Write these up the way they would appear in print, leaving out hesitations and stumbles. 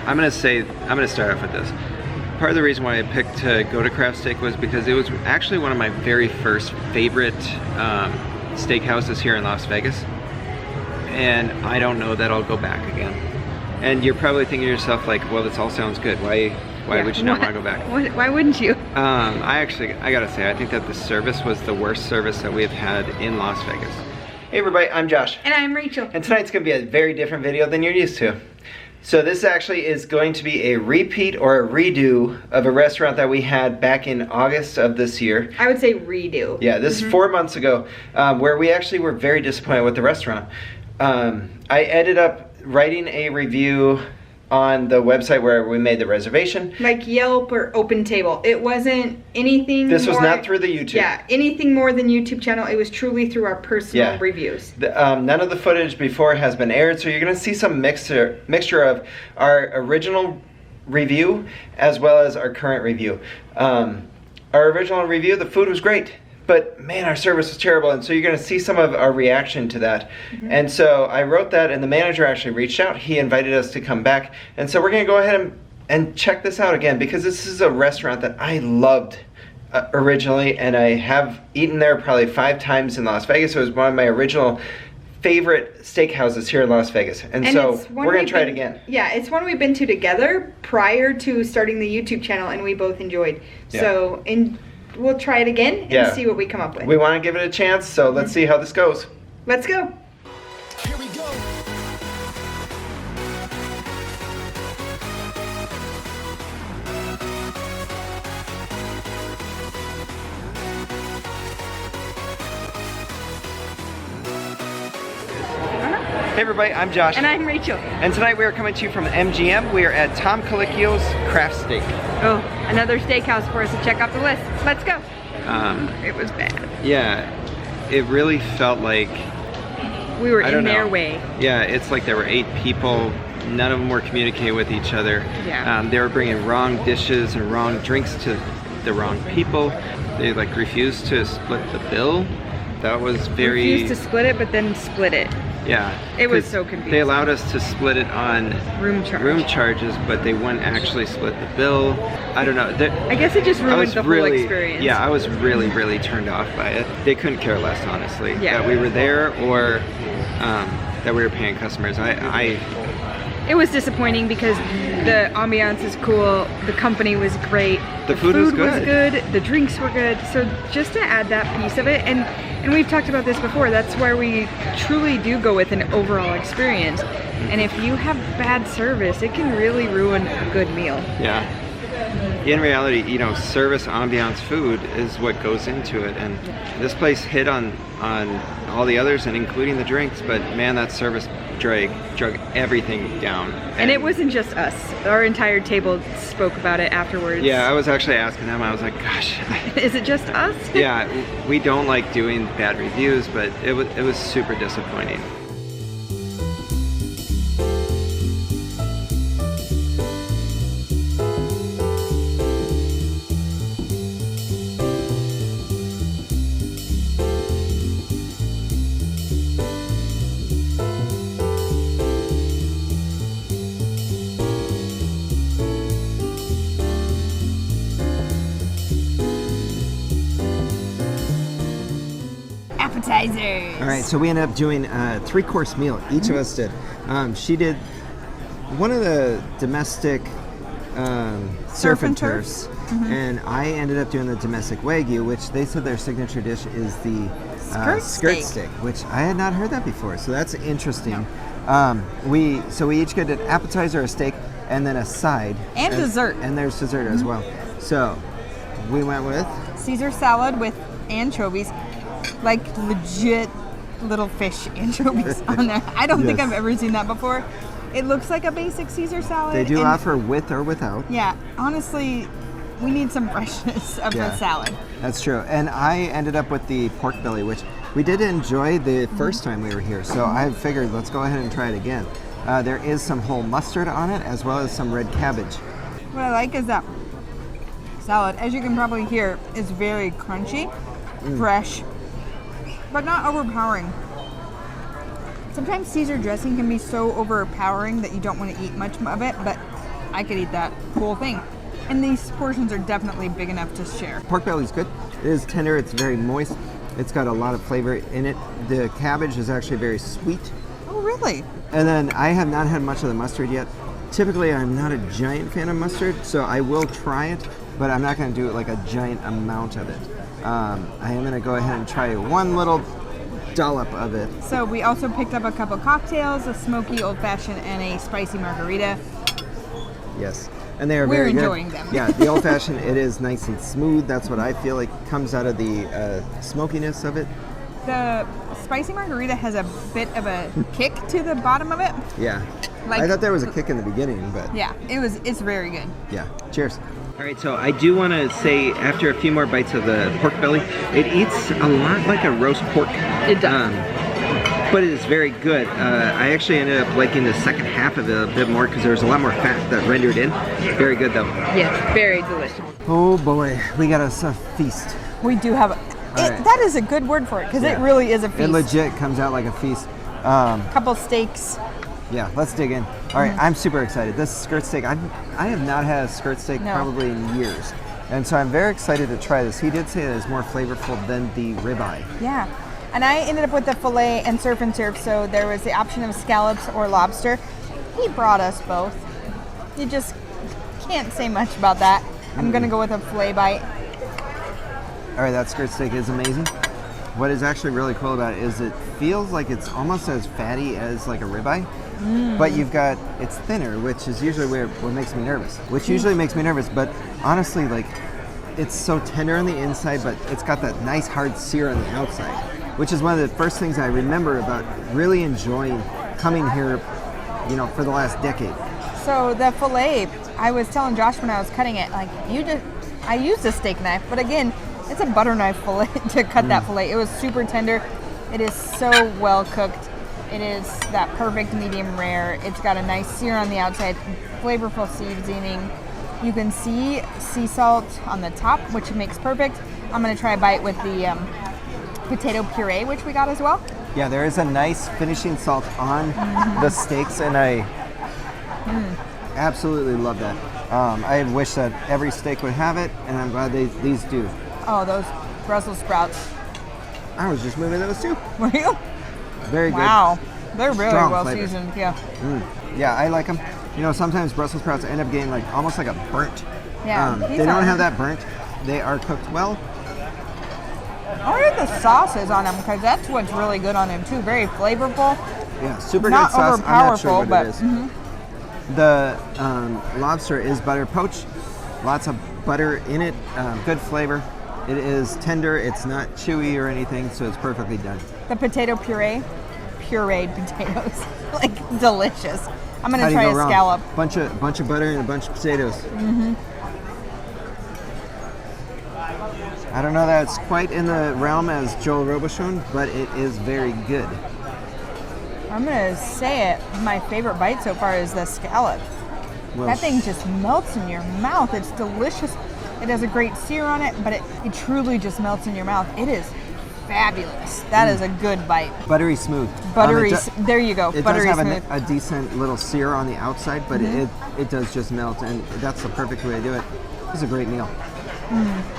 I'm gonna start off with this. Part of the reason why I picked to go to Craftsteak was because it was actually one of my very first favorite steakhouses here in Las Vegas, and I don't know that I'll go back again. And you're probably thinking to yourself like, well, this all sounds good. Why would you not want to go back? Why wouldn't you? I gotta say, I think that the service was the worst service that we've had in Las Vegas. Hey everybody, I'm Josh. And I'm Rachel. And tonight's gonna be a very different video than you're used to. So this actually is going to be a repeat or a redo of a restaurant that we had back in August of this year. I would say redo. Yeah, this is 4 months ago, where we actually were very disappointed with the restaurant. I ended up writing a review on the website where we made the reservation. Like Yelp or Open Table. It wasn't anything This was not through the YouTube. Yeah, anything more than YouTube channel. It was truly through our personal reviews. None of the footage before has been aired, so you're going to see some mixture of our original review as well as our current review. Our original review, the food was great, but man, our service was terrible, and so you're going to see some of our reaction to that. And so I wrote that, and the manager actually reached out. He invited us to come back, and so we're going to go ahead and check this out again, because this is a restaurant that I loved originally, and I have eaten there probably 5 times in Las Vegas. It was one of my original favorite steakhouses here in Las Vegas, and so we're going to try it again. Yeah, it's one we've been to together prior to starting the YouTube channel, and we both enjoyed. Yeah. So we'll try it again and see what we come up with. We want to give it a chance, so let's see how this goes. Let's go. Here we go. Hey everybody, I'm Josh. And I'm Rachel. And tonight we are coming to you from MGM. We are at Tom Colicchio's Craftsteak. Oh, another steakhouse for us to check off the list. Let's go. It was bad. Yeah, it really felt like we were in their way. Yeah, it's like there were 8 people. None of them were communicating with each other. Yeah. They were bringing wrong dishes and wrong drinks to the wrong people. They like refused to split the bill. That was very... Refused to split it, but then split it. Yeah. It was so confusing. They allowed us to split it on room charges, but they wouldn't actually split the bill. I don't know. I guess it just ruined the whole experience. Yeah, I was really, really turned off by it. They couldn't care less, honestly. Yeah. That we were there or that we were paying customers. It was disappointing because the ambiance is cool, the company was great, the food was good, the drinks were good, so just to add that piece of it, and we've talked about this before, that's where we truly do go with an overall experience, and if you have bad service, it can really ruin a good meal. Yeah. In reality, you know, service, ambiance, food is what goes into it, and this place hit on all the others, and including the drinks, but man, that service drug everything down. And it wasn't just us. Our entire table spoke about it afterwards. Yeah, I was actually asking them, I was like, gosh. Is it just us? Yeah, we don't like doing bad reviews, but it was super disappointing. Appetizers. All right, so we ended up doing a 3-course meal. Each of us did. She did one of the domestic surf and turfs, and I ended up doing the domestic wagyu, which they said their signature dish is the skirt steak, which I had not heard that before. So that's interesting. We each get an appetizer, a steak, and then a side and dessert. And there's dessert as well. So we went with Caesar salad with anchovies. Like legit little fish anchovies on there. I don't think I've ever seen that before. It looks like a basic Caesar salad. They do offer with or without. Yeah, honestly, we need some freshness of the salad. That's true. And I ended up with the pork belly, which we did enjoy the first time we were here. So I figured let's go ahead and try it again. There is some whole mustard on it as well as some red cabbage. What I like is that salad, as you can probably hear, is very crunchy, fresh, but not overpowering. Sometimes Caesar dressing can be so overpowering that you don't want to eat much of it, but I could eat that whole thing. And these portions are definitely big enough to share. Pork belly's good. It is tender. It's very moist. It's got a lot of flavor in it. The cabbage is actually very sweet. Oh, really? And then I have not had much of the mustard yet. Typically, I'm not a giant fan of mustard, so I will try it, but I'm not going to do it like a giant amount of it. I am going to go ahead and try one little dollop of it. So we also picked up a couple cocktails, a smoky old fashioned and a spicy margarita. Yes. And they are We're very good. enjoying them. Yeah, the old fashioned, it is nice and smooth. That's what I feel like comes out of the smokiness of it. The spicy margarita has a bit of a kick to the bottom of it. Yeah. Like- I thought there was a kick in the beginning, but Yeah, it's very good. yeah. Cheers. All right, so I do want to say, after a few more bites of the pork belly, it eats a lot like a roast pork. It does. But it is very good. I actually ended up liking the second half of it a bit more because there was a lot more fat that rendered in. Very good, though. Yes, very delicious. Oh boy, we got us a feast. We do have right. that is a good word for it because Yeah. it really is a feast. It legit comes out like a feast. Couple steaks. Yeah, let's dig in. All right, I'm super excited. This skirt steak, I have not had a skirt steak No. probably in years. And so I'm very excited to try this. He did say it is more flavorful than the ribeye. Yeah. And I ended up with the filet and surf and turf, so there was the option of scallops or lobster. He brought us both. You just can't say much about that. I'm gonna go with a filet bite. All right, that skirt steak is amazing. What is actually really cool about it is it feels like it's almost as fatty as like a ribeye, but it's thinner, which is usually what makes me nervous. But honestly, like, it's so tender on the inside, but it's got that nice hard sear on the outside, which is one of the first things I remember about really enjoying coming here, for the last decade. So the filet, I was telling Josh when I was cutting it, like I used a steak knife, but again, it's a butter knife fillet to cut that filet. It was super tender. It is so well cooked. It is that perfect medium rare. It's got a nice sear on the outside, flavorful seasoning. You can see sea salt on the top, which makes perfect. I'm gonna try a bite with the potato puree, which we got as well. Yeah, there is a nice finishing salt on the steaks, and I absolutely love that. I wish that every steak would have it, and I'm glad these do. Oh, those Brussels sprouts. I was just moving those too. Were you? Very good. Wow. They're really Strong well flavor. seasoned, yeah. Yeah, I like them. Sometimes Brussels sprouts end up getting like almost like a burnt. Yeah, They these don't are- have that burnt. They are cooked well. I wonder the sauce is on them because that's what's really good on them too. Very flavorful. Yeah, super Not good sauce. I'm not sure overpowerful, what but it is. The lobster is butter poached. Lots of butter in it. Good flavor. It is tender. It's not chewy or anything, so it's perfectly done. the potato puree, pureed potatoes, like delicious. I'm How gonna do you try go a wrong? scallop. Bunch of butter and a bunch of potatoes. I don't know that it's quite in the realm as Joel Robuchon, but it is very good. I'm gonna say it. My favorite bite so far is the scallop. Well, That thing just melts in your mouth. It's delicious. It has a great sear on it, but it truly just melts in your mouth. It is fabulous. That is a good bite. buttery smooth. Buttery. It There you go. It Buttery does have smooth. a decent little sear on the outside, but it does just melt, and that's the perfect way to do it. It's a great meal.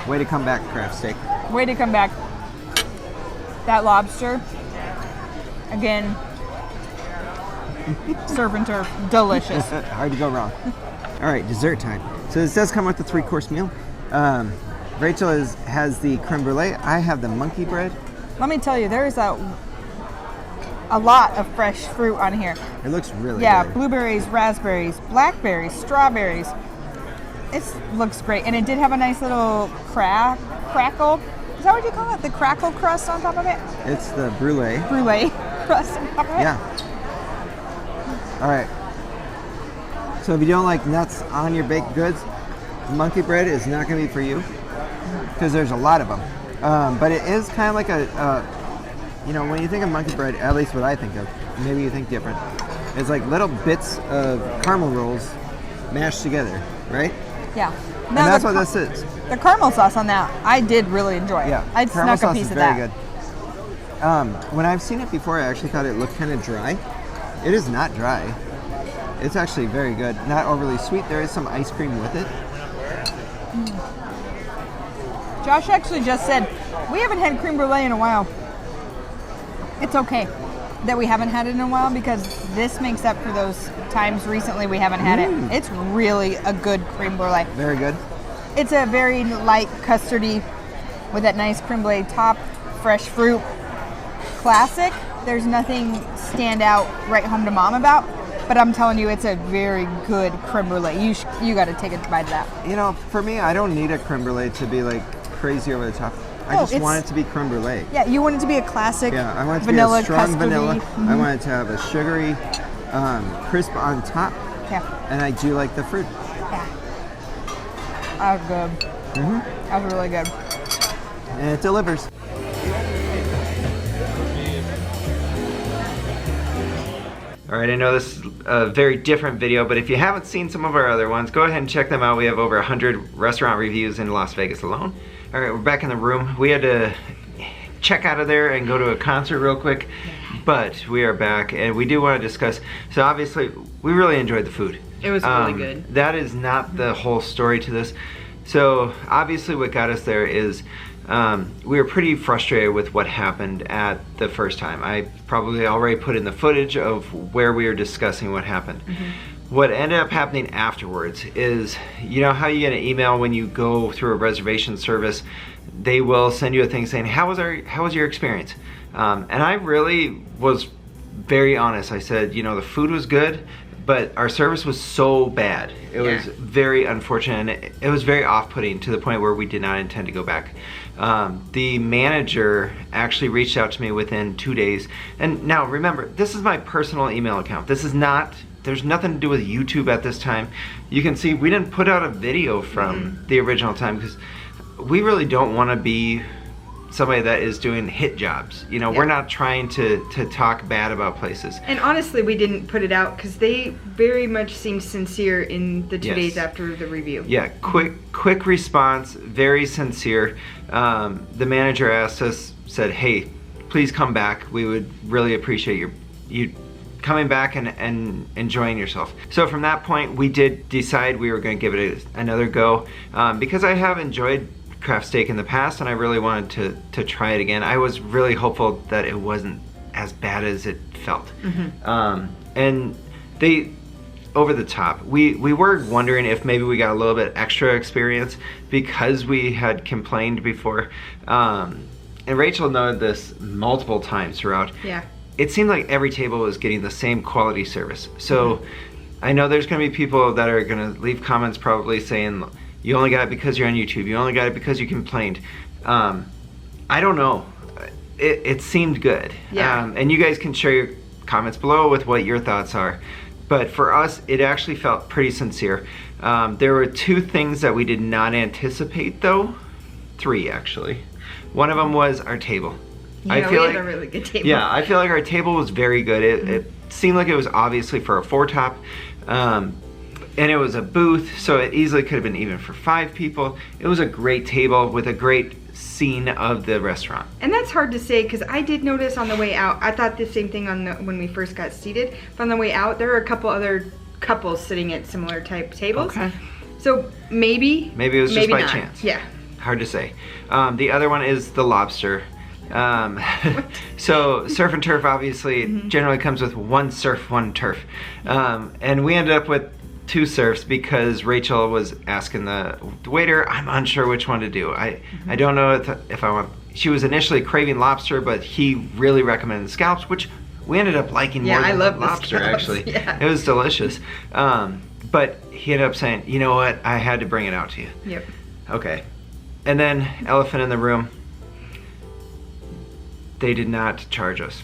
Way to come back, Craftsteak. Way to come back. That lobster, again, surf and turf, delicious. Hard to go wrong. All right, dessert time. So this does come with the 3-course meal. Rachel has the creme brulee. I have the monkey bread. Let me tell you, there's a lot of fresh fruit on here. It looks really Yeah, good. blueberries, raspberries, blackberries, strawberries. It looks great, and it did have a nice little crackle. Is that what you call it? The crackle crust on top of it? It's the brulee. Brulee crust on top of it? Yeah. All right. So if you don't like nuts on your baked goods, monkey bread is not going to be for you because there's a lot of them. But it is kind of like when you think of monkey bread, at least what I think of, maybe you think different. It's like little bits of caramel rolls mashed together, right? Yeah. And that's what this is. The caramel sauce on that, I did really enjoy. Yeah. I Caramel snuck a sauce piece is of very that. good. When I've seen it before, I actually thought it looked kind of dry. It is not dry. It's actually very good. Not overly sweet. There is some ice cream with it. Josh actually just said, we haven't had creme brulee in a while. It's okay that we haven't had it in a while because this makes up for those times recently we haven't had it. It's really a good creme brulee. Very good. It's a very light custardy with that nice creme brulee top, fresh fruit. Classic. There's nothing stand out right home to mom about, but I'm telling you, it's a very good creme brulee. You got to take a bite of that. You know, for me, I don't need a creme brulee to be like crazy over the top. I just want it to be creme brulee. Yeah, you want it to be a classic I want it to vanilla, be a strong custardy. vanilla. I want it to have a sugary crisp on top. Yeah. And I do like the fruit. Yeah. That was good. That was really good. And it delivers. All right, I know this is a very different video, but if you haven't seen some of our other ones, go ahead and check them out. We have over 100 restaurant reviews in Las Vegas alone. All right, we're back in the room. We had to check out of there and go to a concert real quick, but we are back, and we do want to discuss. So obviously, we really enjoyed the food. It was really good. That is not the whole story to this. So obviously what got us there is we were pretty frustrated with what happened at the first time. I probably already put in the footage of where we were discussing what happened. What ended up happening afterwards is, you know how you get an email when you go through a reservation service, they will send you a thing saying, how was your experience? And I really was very honest. I said, you know, the food was good, but our service was so bad. It was very unfortunate, and it was very off-putting to the point where we did not intend to go back. The manager actually reached out to me within 2 days. And now remember, this is my personal email account. This is not, there's nothing to do with YouTube at this time. You can see we didn't put out a video from the original time because we really don't want to be somebody that is doing hit jobs. You know, we're not trying to talk bad about places. And honestly, we didn't put it out because they very much seemed sincere in the 2 days after the review. Yeah, quick response, very sincere. The manager asked us, said, hey, please come back. We would really appreciate you coming back and enjoying yourself. So from that point, we did decide we were going to give it another go because I have enjoyed Craftsteak in the past, and I really wanted to try it again. I was really hopeful that it wasn't as bad as it felt. And they, over the top. We were wondering if maybe we got a little bit extra experience because we had complained before. And Rachel noted this multiple times throughout. Yeah. It seemed like every table was getting the same quality service. So I know there's going to be people that are going to leave comments probably saying, you only got it because you're on YouTube. You only got it because you complained. I don't know. It seemed good. Yeah. And you guys can share your comments below with what your thoughts are. But for us, it actually felt pretty sincere. There were 2 things that we did not anticipate, though. 3, actually. One of them was our table. Yeah, we had a really good table. Yeah, I feel like our table was very good. It seemed like it was obviously for a 4-top. And it was a booth, so it easily could have been even for 5 people. It was a great table with a great scene of the restaurant. And that's hard to say because I did notice on the way out, I thought the same thing when we first got seated, but on the way out, there were a couple other couples sitting at similar type tables. Okay. So maybe it was just by not. chance. Yeah. Hard to say. The other one is the lobster. So surf and turf obviously generally comes with 1 surf, 1 turf. And we ended up with 2 surfs because Rachel was asking the waiter, I'm unsure which one to do. I don't know if I want, she was initially craving lobster, but he really recommended scallops, which we ended up liking more than love lobster, the scallops. actually. Yeah. It was delicious. But he ended up saying, you know what, I had to bring it out to you. Yep. Okay. And then, elephant in the room, they did not charge us.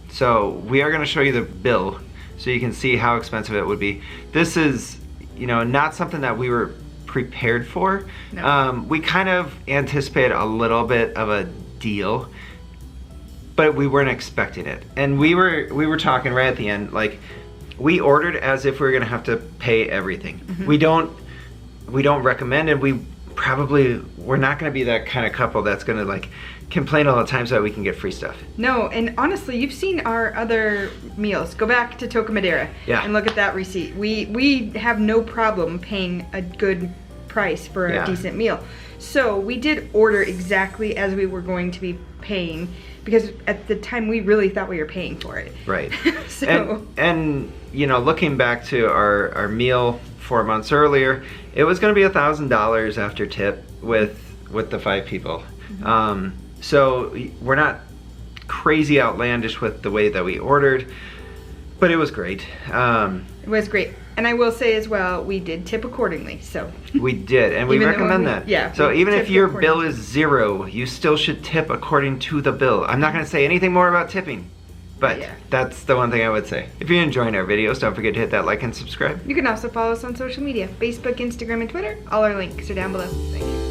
So we are going to show you the bill so you can see how expensive it would be. This is, you know, not something that we were prepared for. No. We kind of anticipated a little bit of a deal, but we weren't expecting it. And we were talking right at the end, like, we ordered as if we were going to have to pay everything. We don't recommend, and probably we're not going to be that kind of couple that's going to like complain all the time so that we can get free stuff. No, and honestly, you've seen our other meals. Go back to Toca Madera and look at that receipt. We have no problem paying a good price for a decent meal. So we did order exactly as we were going to be paying, because at the time we really thought we were paying for it. Right. So and you know, looking back to our meal 4 months earlier, it was going to be $1,000 after tip with the 5 people. So we're not crazy outlandish with the way that we ordered, but it was great. It was great. And I will say as well, we did tip accordingly. So we did, and we recommend that. Yeah. So even if your bill is 0, you still should tip according to the bill. I'm not going to say anything more about tipping, but that's the one thing I would say. If you're enjoying our videos, don't forget to hit that like and subscribe. You can also follow us on social media, Facebook, Instagram, and Twitter. All our links are down below. Thank you.